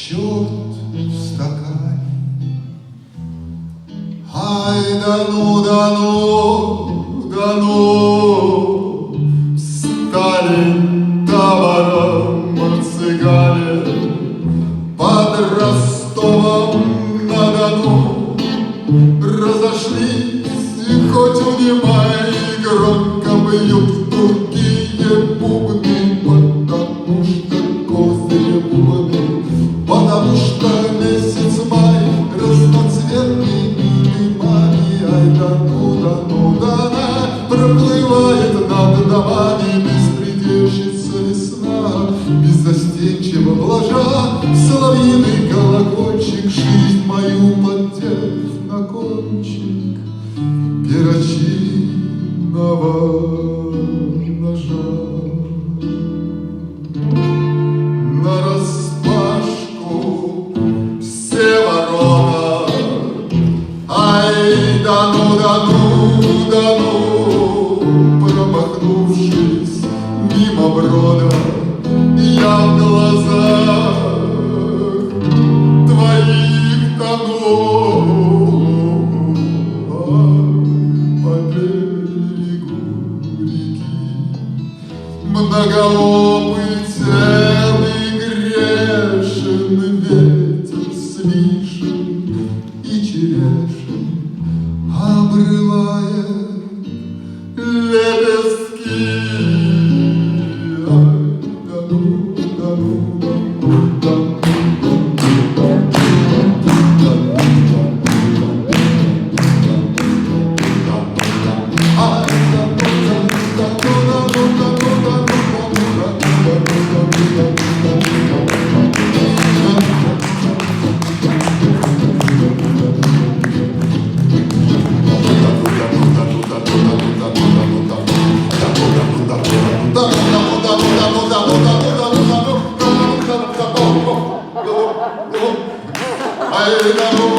Счет в стакане. Ай, да ну, да ну, да ну, стали товаром цыгане под Ростовом-на-Дону. Разошлись, и хоть унимай, громко бьют тугие бубны, потому что козыри бубны, потому что месяц май разноцветный милый май. Ай, да ну, да на, проплывает над домами беспредельщица весна, беззастенчиво блажа соловьиный колокольчик, жизнь мою поддев на кончик перочинного ножа. Нараспашку все ворота. Ай, да ну, да ну, да ну, промахнувшись мимо брода, я в глазах твоих тону. По берегу реки многоопый целый грешен, ветер с вишен и черешен обрывает лепестки. Ай, да ну, да ну, да ну, I